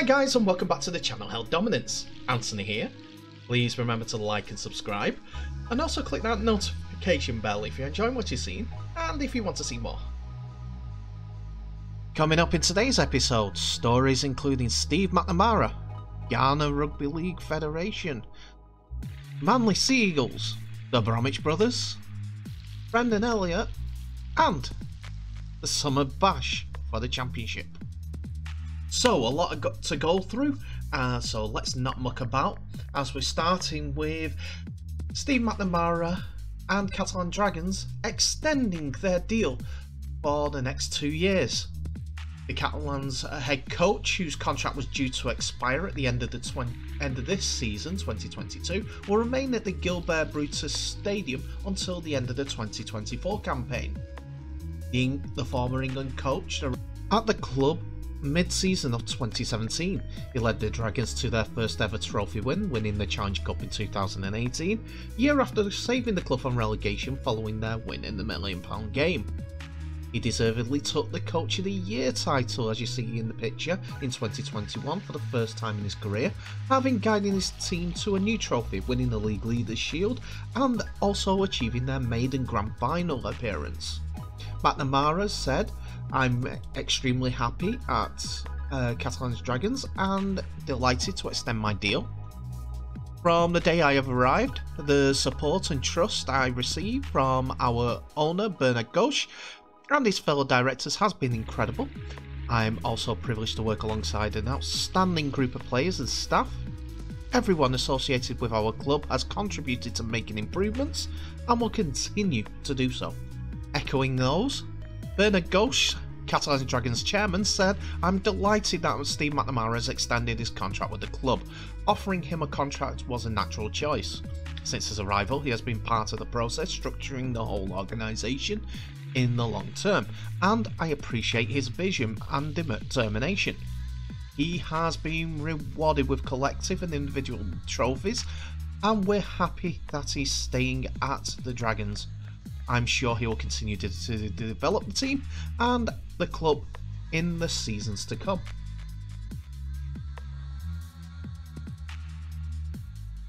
guys, and welcome back to the channel Held Dominance. Anthony here. Please remember to like and subscribe, and also click that notification bell if you're enjoying what you're seeing and if you want to see more. Coming up in today's episode, stories including Steve McNamara, Ghana Rugby League Federation, Manly Sea Eagles, the Bromwich brothers, Brendan Elliott, and the Summer Bash for the championship. So a lot to go through, so let's not muck about, as we're starting with Steve McNamara and Catalan Dragons extending their deal for the next 2 years. The Catalans head coach, whose contract was due to expire at the end of this season, 2022, will remain at the Gilbert Brutus Stadium until the end of the 2024 campaign. The former England coach at the club mid-season of 2017. He led the Dragons to their first ever trophy win, winning the Challenge Cup in 2018, a year after saving the club from relegation following their win in the £1 million game. He deservedly took the Coach of the Year title, as you see in the picture, in 2021 for the first time in his career, having guided his team to a new trophy, winning the League Leaders' Shield and also achieving their maiden Grand Final appearance. McNamara said, "I'm extremely happy at Catalans Dragons and delighted to extend my deal. From the day I have arrived, the support and trust I received from our owner Bernard Gauche and his fellow directors has been incredible. I'm also privileged to work alongside an outstanding group of players and staff. Everyone associated with our club has contributed to making improvements and will continue to do so." Echoing those, Bernard Gauche, Catalans Dragons chairman, said, "I'm delighted that Steve McNamara has extended his contract with the club. Offering him a contract was a natural choice. Since his arrival, he has been part of the process structuring the whole organisation in the long term, and I appreciate his vision and determination. He has been rewarded with collective and individual trophies, and we're happy that he's staying at the Dragons. I'm sure he will continue to develop the team and the club in the seasons to come."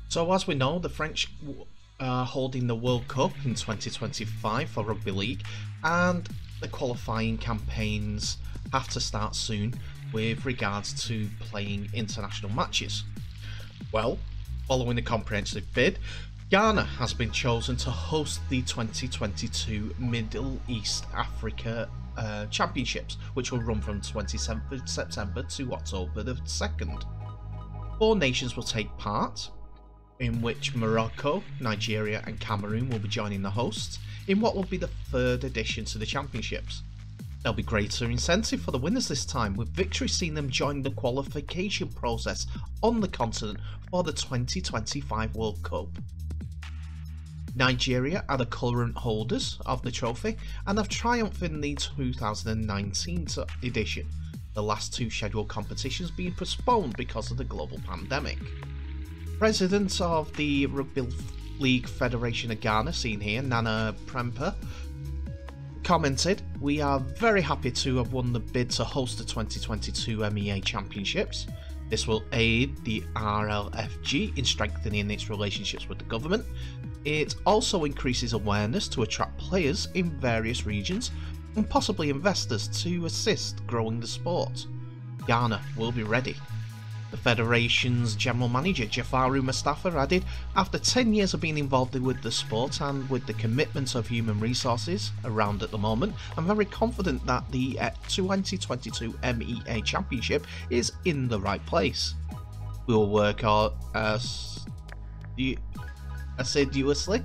So as we know, the French are holding the World Cup in 2025 for Rugby League, and the qualifying campaigns have to start soon with regards to playing international matches. Well, following the comprehensive bid, Ghana has been chosen to host the 2022 Middle East Africa Championships, which will run from 27th of September to October the 2nd. 4 nations will take part, in which Morocco, Nigeria and Cameroon will be joining the hosts in what will be the 3rd edition to the championships. There'll be greater incentive for the winners this time, with victory seeing them join the qualification process on the continent for the 2025 World Cup. Nigeria are the current holders of the trophy and have triumphed in the 2019 edition, the last 2 scheduled competitions being postponed because of the global pandemic. President of the Rugby League Federation of Ghana, seen here, Nana Premper, commented, "We are very happy to have won the bid to host the 2022 MEA Championships. This will aid the RLFG in strengthening its relationships with the government. It also increases awareness to attract players in various regions and possibly investors to assist growing the sport. Ghana will be ready." The Federation's General Manager Jafaru Mustafa added, "After 10 years of being involved with the sport and with the commitment of human resources around at the moment, I'm very confident that the 2022 MEA Championship is in the right place. We will work assiduously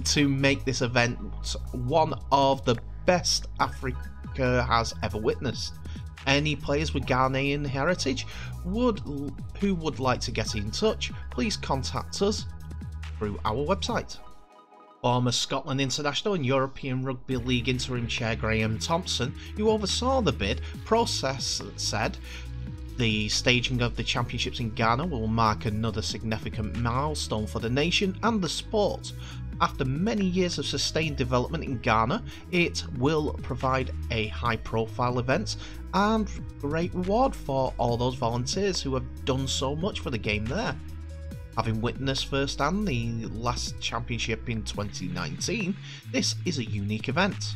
to make this event one of the best Africa has ever witnessed. Any players with Ghanaian heritage who would like to get in touch, please contact us through our website." Former Scotland international and European Rugby League interim chair Graham Thompson, who oversaw the bid process, said, "The staging of the championships in Ghana will mark another significant milestone for the nation and the sport. After many years of sustained development in Ghana, it will provide a high-profile event and great reward for all those volunteers who have done so much for the game there. Having witnessed firsthand the last championship in 2019, this is a unique event.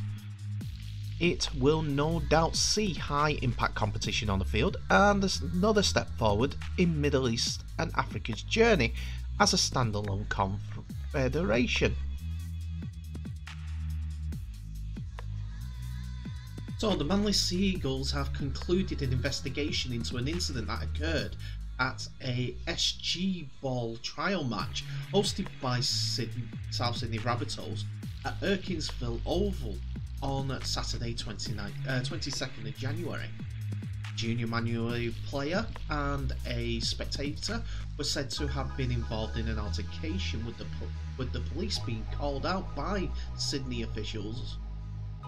It will no doubt see high impact competition on the field and another step forward in Middle East and Africa's journey as a standalone confederation. So the Manly Sea Eagles have concluded an investigation into an incident that occurred at a SG Ball trial match hosted by South Sydney Rabbitohs at Erkinsville Oval on Saturday 22nd of January. Junior Manuel player and a spectator were said to have been involved in an altercation with the police being called out by Sydney officials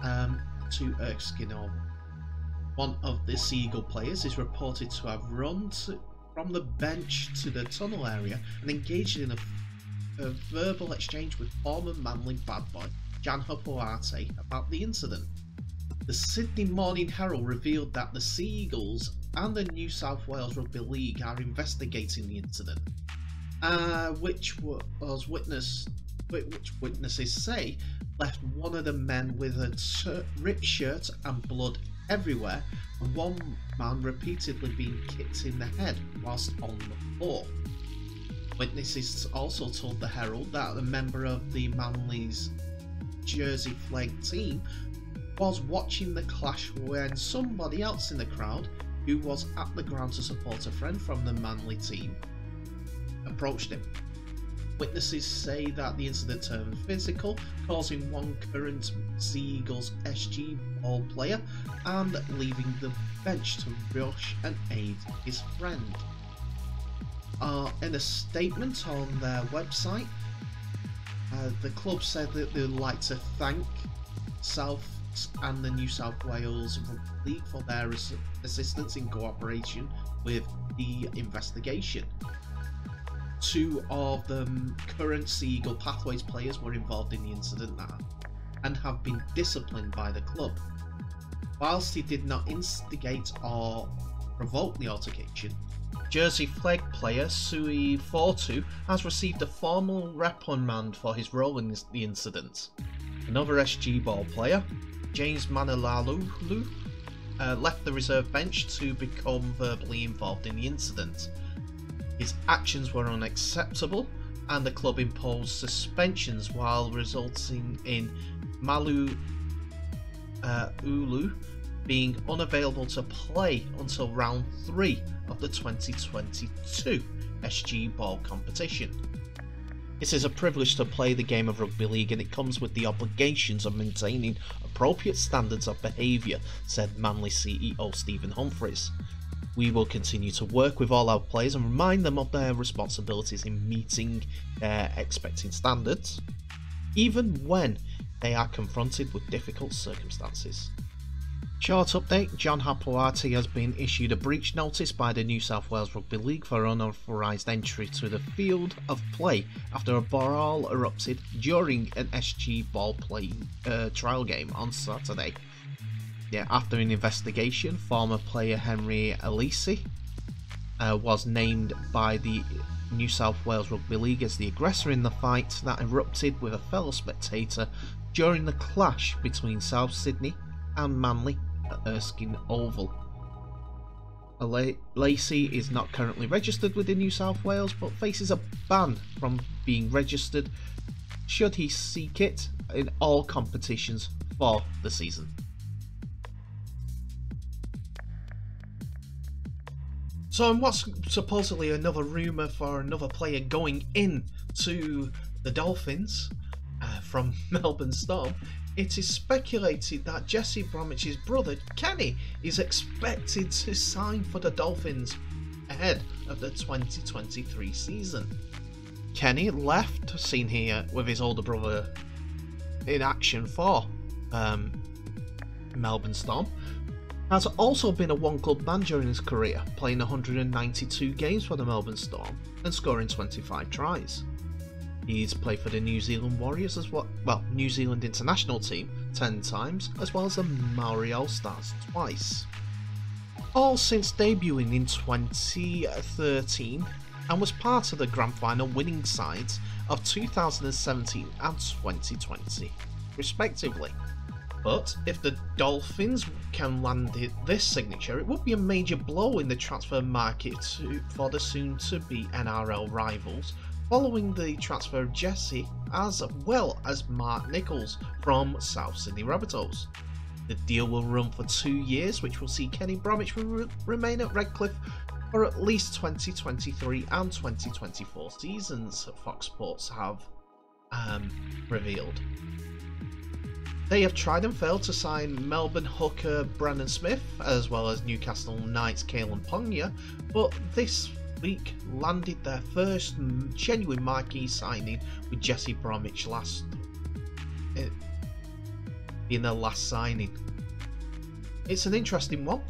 to Erskine Oval. One of the Seagull players is reported to have run from the bench to the tunnel area and engaged in a verbal exchange with former Manly bad boy Jan Hapuate about the incident. The Sydney Morning Herald revealed that the Sea Eagles and the New South Wales Rugby League are investigating the incident, which witnesses say left one of the men with a ripped shirt and blood everywhere, and one man repeatedly being kicked in the head whilst on the floor. Witnesses also told the Herald that a member of the Manly's Jersey flag team was watching the clash when somebody else in the crowd, who was at the ground to support a friend from the Manly team, approached him. Witnesses say that the incident turned physical, causing one current Sea Eagles SG Ball player and leaving the bench to rush and aid his friend. In a statement on their website, the club said that they would like to thank South and the New South Wales Rugby League for their assistance in cooperation with the investigation. Two of the current Sea Eagle Pathways players were involved in the incident and have been disciplined by the club. Whilst he did not instigate or provoke the altercation, Jersey flag player Sui Fortu has received a formal reprimand for his role in the incident. Another SG Ball player, James Manalalu, left the reserve bench to become verbally involved in the incident. His actions were unacceptable and the club imposed suspensions, while resulting in Malu Ulu being unavailable to play until round 3 of the 2022 SG Ball competition. It is a privilege to play the game of rugby league, and it comes with the obligations of maintaining appropriate standards of behaviour, said Manly CEO Stephen Humphries. We will continue to work with all our players and remind them of their responsibilities in meeting their expected standards, even when they are confronted with difficult circumstances. Short update, John Hapuate has been issued a breach notice by the New South Wales Rugby League for unauthorised entry to the field of play after a brawl erupted during an SG Ball play trial game on Saturday. After an investigation, former player Henry Elliott was named by the New South Wales Rugby League as the aggressor in the fight that erupted with a fellow spectator during the clash between South Sydney and Manly at Erskine Oval. Lacey is not currently registered within New South Wales, but faces a ban from being registered should he seek it in all competitions for the season. So, in what's supposedly another rumour for another player going in to the Dolphins from Melbourne Storm, it is speculated that Jesse Bromwich's brother Kenny is expected to sign for the Dolphins ahead of the 2023 season. Kenny left, seen here with his older brother in action for Melbourne Storm, has also been a one-club man during his career, playing 192 games for the Melbourne Storm and scoring 25 tries. He's played for the New Zealand Warriors as well, New Zealand international team 10 times, as well as the Maori All-Stars twice. All since debuting in 2013, and was part of the grand final winning sides of 2017 and 2020, respectively. But if the Dolphins can land this signature, it would be a major blow in the transfer market for the soon-to-be NRL rivals, following the transfer of Jesse as well as Mark Nichols from South Sydney Rabbitohs. The deal will run for 2 years, which will see Kenny Bromwich remain at Redcliffe for at least 2023 and 2024 seasons, Fox Sports have revealed. They have tried and failed to sign Melbourne hooker Brandon Smith, as well as Newcastle Knights Kalen Ponga, but this week landed their first genuine marquee signing with Jesse Bromwich in their last signing. It's an interesting one.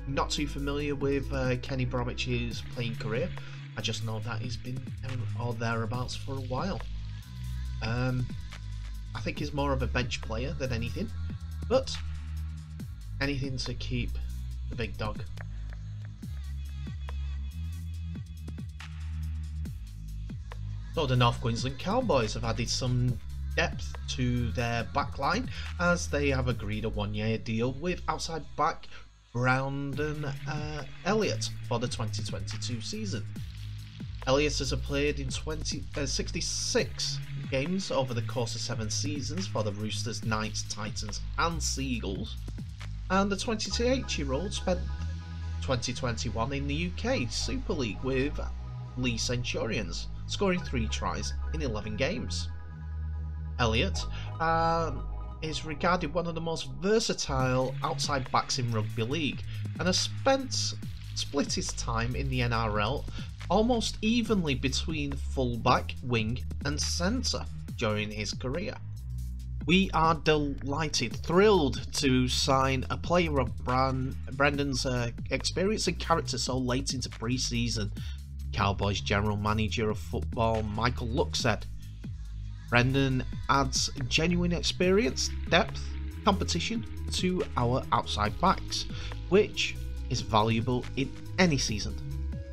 Not too familiar with Kenny Bromwich's playing career. I just know that he's been there or thereabouts for a while. I think he's more of a bench player than anything, but anything to keep the big dog. So the North Queensland Cowboys have added some depth to their backline as they have agreed a 1-year deal with outside back Brandon Elliott for the 2022 season. Elliott has played in 66 games over the course of 7 seasons for the Roosters, Knights, Titans and Seagulls, and the 28-year-old spent 2021 in the UK Super League with Leigh Centurions, scoring 3 tries in 11 games. Elliott is regarded one of the most versatile outside backs in rugby league and has split his time in the NRL almost evenly between fullback, wing and centre during his career. We are delighted, thrilled to sign a player of Brendan's experience and character so late into pre-season, Cowboys General Manager of Football Michael Luck said. Brendan adds genuine experience, depth, competition to our outside backs, which is valuable in any season,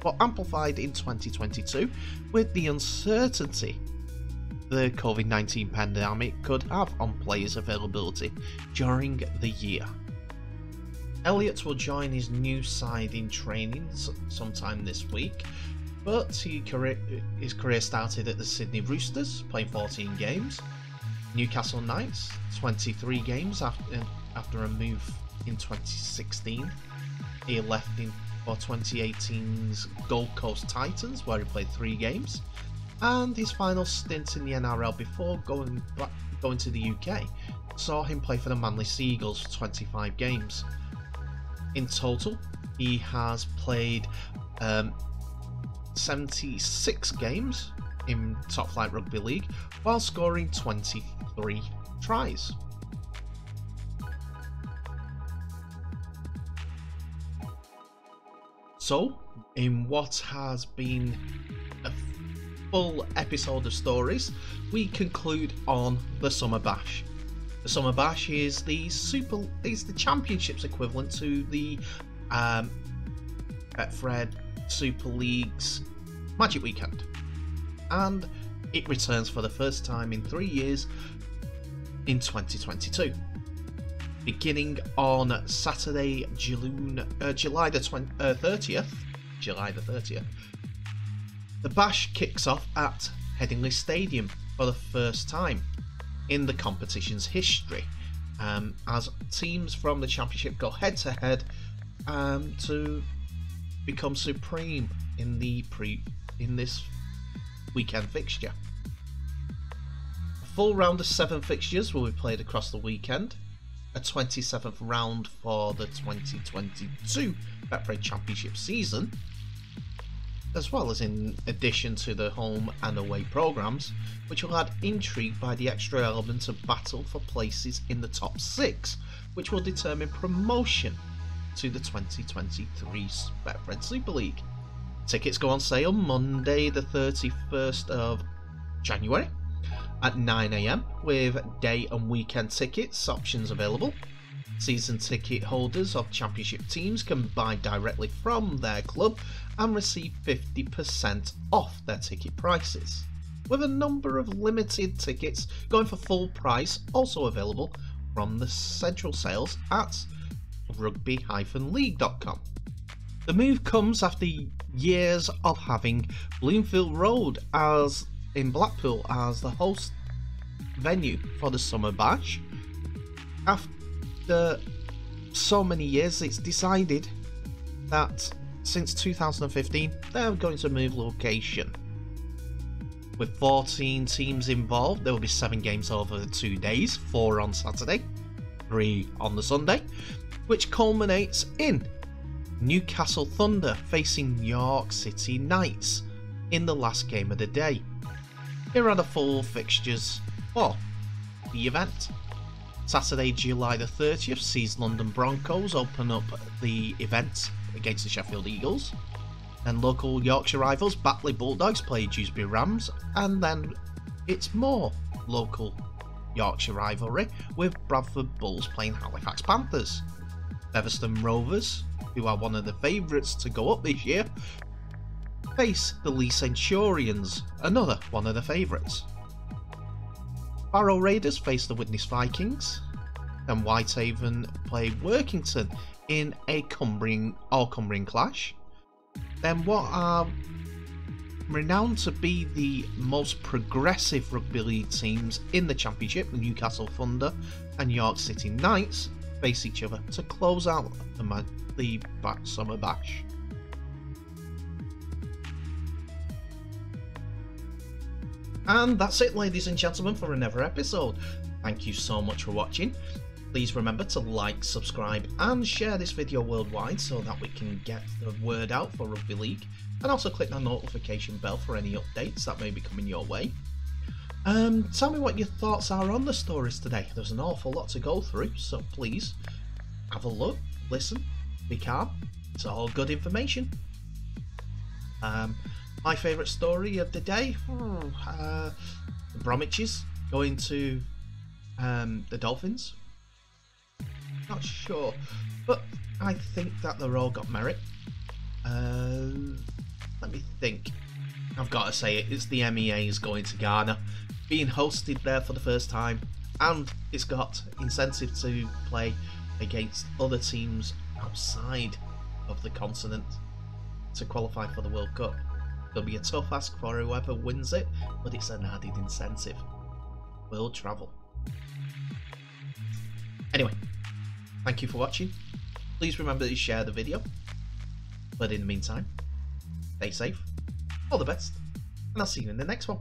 but amplified in 2022 with the uncertainty the COVID-19 pandemic could have on players' availability during the year. Elliott will join his new side in training sometime this week, but his career started at the Sydney Roosters, playing 14 games, Newcastle Knights, 23 games after a move in 2016. He left for 2018's Gold Coast Titans, where he played 3 games, and his final stint in the NRL before going to the UK saw him play for the Manly Seagulls for 25 games. In total, he has played 76 games in Top Flight Rugby League while scoring 23 tries. So, in what has been a full episode of stories, we conclude on the Summer Bash. The Summer Bash is the Championship's equivalent to the Betfred Super League's Magic Weekend, and it returns for the first time in 3 years in 2022. Beginning on Saturday, July the 30th, the Bash kicks off at Headingley Stadium for the first time in the competition's history, as teams from the Championship go head-to-head to become supreme in this weekend fixture. A full round of 7 fixtures will be played across the weekend. A 27th round for the 2022 Betfred Championship season, as well as in addition to the home and away programmes, which will add intrigue by the extra element of battle for places in the top 6, which will determine promotion to the 2023 Betfred Super League. Tickets go on sale Monday the 31st of January at 9 AM with day and weekend tickets options available. Season ticket holders of championship teams can buy directly from their club and receive 50% off their ticket prices, with a number of limited tickets going for full price also available from the central sales at rugby-league.com. The move comes after years of having Bloomfield Road as in Blackpool as the host venue for the Summer Bash. After so many years, it's decided that since 2015 they're going to move location. With 14 teams involved, there will be 7 games over 2 days, 4 on Saturday, 3 on the Sunday, which culminates in Newcastle Thunder facing York City Knights in the last game of the day. Here are the full fixtures for the event. Saturday, July the 30th, sees London Broncos open up the event against the Sheffield Eagles. Then local Yorkshire rivals Batley Bulldogs play Dewsbury Rams, and then it's more local Yorkshire rivalry with Bradford Bulls playing Halifax Panthers. Featherstone Rovers, who are one of the favourites to go up this year, face the Lee Centurions, another one of the favourites. Barrow Raiders face the Widnes Vikings, and Whitehaven play Workington in a All-Cumbrian clash. Then what are renowned to be the most progressive rugby league teams in the Championship, Newcastle Thunder and York City Knights, face each other to close out the Summer Bash. And that's it, ladies and gentlemen, for another episode. Thank you so much for watching. Please remember to like, subscribe and share this video worldwide so that we can get the word out for Rugby League, and also click that notification bell for any updates that may be coming your way. Tell me what your thoughts are on the stories today. There's an awful lot to go through, so please have a look, listen, be calm. It's all good information. My favourite story of the day, the Bromwiches going to the Dolphins. Not sure, but I think that they're all got merit. Let me think. I've got to say it's the MEAs going to Ghana, being hosted there for the first time, and it's got incentive to play against other teams outside of the continent to qualify for the World Cup. It'll be a tough ask for whoever wins it, but it's an added incentive. World travel. Anyway, thank you for watching. Please remember to share the video. But in the meantime, stay safe, all the best, and I'll see you in the next one.